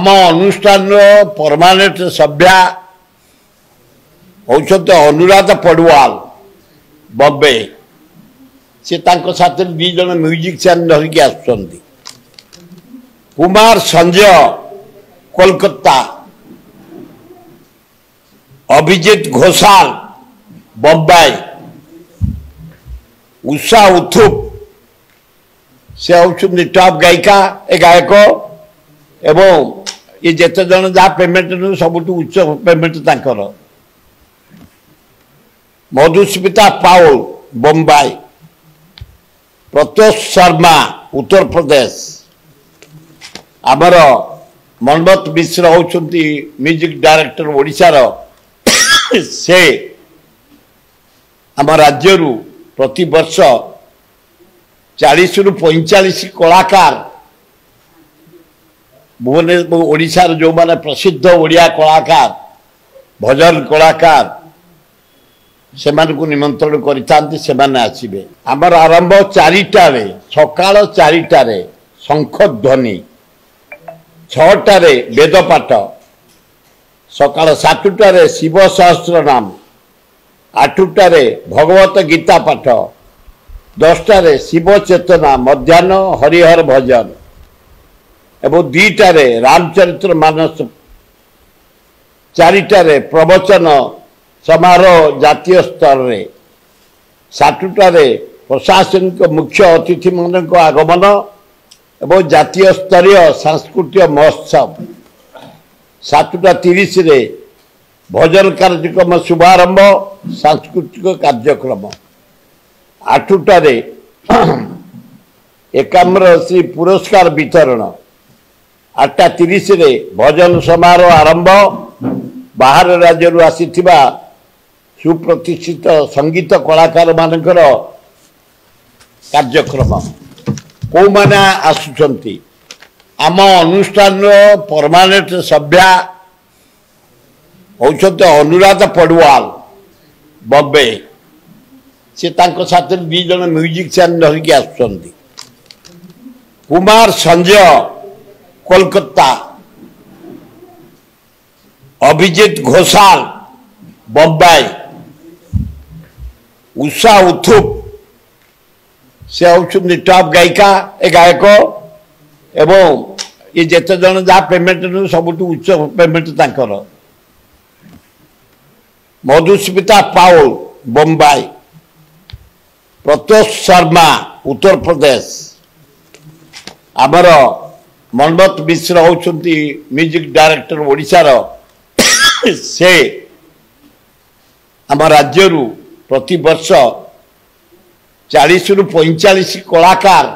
आम अनुष्ठान परमानेंट सभ्या होउछते अनुराधा पड़वाल बॉम्बे से तांको साथे दी जन म्यूजिशियन धरिकी आसुचंती कुमार संजय कोलकाता अभिजीत घोषाल बम्बई उषा उथुप से होउछंती टॉप गायिका ए गायक एवं ये जेते जन जा पेमेंट सबुठ उच्च पेमेंट तांकर मधुस्मिता पाउल बम्बई प्रत्योष शर्मा उत्तर प्रदेश आमर मनमत मिश्र होउछंती म्यूजिक डायरेक्टर ओडिशार से आम राज्य प्रति वर्ष 40 रु 45 कलाकार भुवनेश्वर ओडिशार जो माने प्रसिद्ध ओडिया कलाकार भजन कलाकार से निमंत्रण करितांती से आसिबे आमर आरंभ 4टारे सकाळ 4टारे शंख ध्वनि 6टारे वेद पाठ सकाळ 7टारे शिव सहस्र नाम 8टारे भगवत गीता पाठ 10टारे शिव चेतना मध्याह्न हरिहर भजन एवं 2टारे रामचरित्र मानस 4टारे प्रवचन समारोह जातीय स्तर रे 7टारे प्रशासनिक मुख्य अतिथि मान आगमन एवं जातीय स्तरीय सांस्कृतिक महोत्सव 7:30 रे भजन कार्यक्रम शुभारंभ सांस्कृतिक कार्यक्रम 8टारे एकाम्र श्री पुरस्कार वितरण 8:30 रे भजन समारोह आरंभ बाहर राज्य आसीथिबा सुप्रतिष्ठित संगीत कलाकार मानकर कार्यक्रम को माने आसुचंती आम अनुष्ठान परमानेंट सभ्या होउछते अनुराधा पड़वाल बॉम्बे से तांको साथे दी जन म्यूजिशियन धरिकी आसुचंती कुमार संजय कोलकाता अभिजीत घोषाल बम्बई उषा उथुप से होउछंती टॉप गायिका ए गायक एवं ये जेते जन जा पेमेंट सबुठ उच्च पेमेंट तांकर मधुस्मिता पाउल बम्बई प्रत्योष शर्मा उत्तर प्रदेश आमर मनमत मिश्र होउछंती म्यूजिक डायरेक्टर ओडिशार से आम राज्य प्रति वर्ष 40 रु 45 कलाकार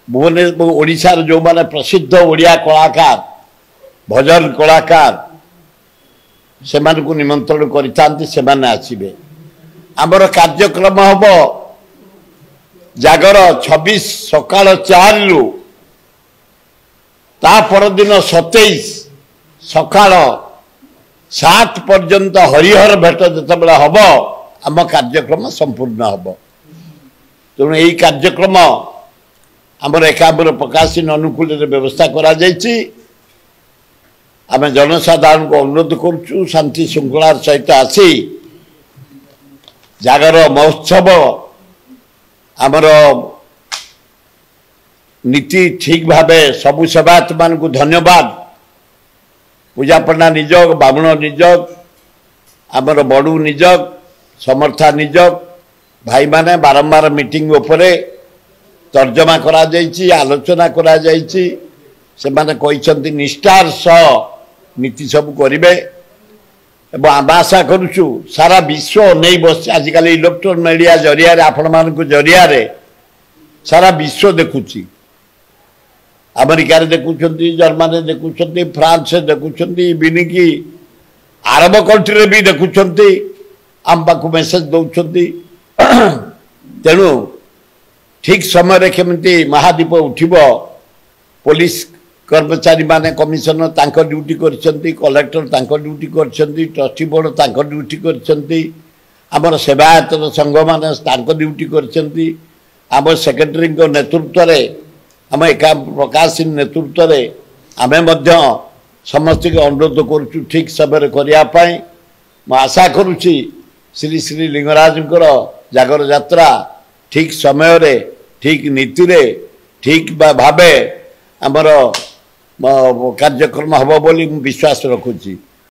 भुवनेश्वर ओडिशार जो माने प्रसिद्ध ओडिया कलाकार भजन कलाकार से निमंत्रण करितांती से आसिबे आमर कार्यक्रम हम जागर 26 सकाळ 4 रु ता परदिन 27 सकाळ 7 पर्यंत हरिहर भेट जिते हम आम कार्यक्रम संपूर्ण हम तेणु यही कार्यक्रम आमर एकाम्र प्रकाशन अनुकूल व्यवस्था करा जायछि आम जनसाधारण को अनुरोध करुचु शांति श्रृंखलार सहित आसी जागर महोत्सव आमर नीति ठीक भावे सबु सेवायत मान को धन्यवाद पूजा पंडा निजोग बामुण निजोग आमर बड़ू निजोग समर्था निजोग भाई माने बारंबार मीटिंग उपरे तर्जमा करा जायछि आलोचना करा जायछि से माने कहिसंती निष्ठार सह नीति सब करिवे एवं आम आशा करुचु सारा विश्व नहीं बस आजिकल इलेक्ट्रोनिक मीडिया जरिया आपण मान जरिया सारा विश्व देखुची अमेरिका देखुंट जर्मनी देखुंट फ्रांस देखुंट इवन कि आरब कंट्री भी देखुंट आम पाक मेसेज दौरान तेणु ठीक समय केमती महादीप उठिब पुलिस कर्मचारी माने कमिशनर तांको ड्यूटी करछंती कलेक्टर तांको ड्यूटी करछंती ट्रस्टी बोर्ड तांको ड्यूटी करछंती आमर सेवायत संघ माने तांको ड्यूटी करछंती आम सेक्रेटरी नेतृत्व रे आम एका प्रकाश नेतृत्व रे आमे मध्य समस्त के अनुरोध करुचु ठीक समय करने मैं आशा करुच्ची श्री श्री लिंगराज जागर यात्रा ठीक समय रे ठीक नीति रे ठीक भावे आमर कार्यक्रम हम बोली विश्वास रखुची।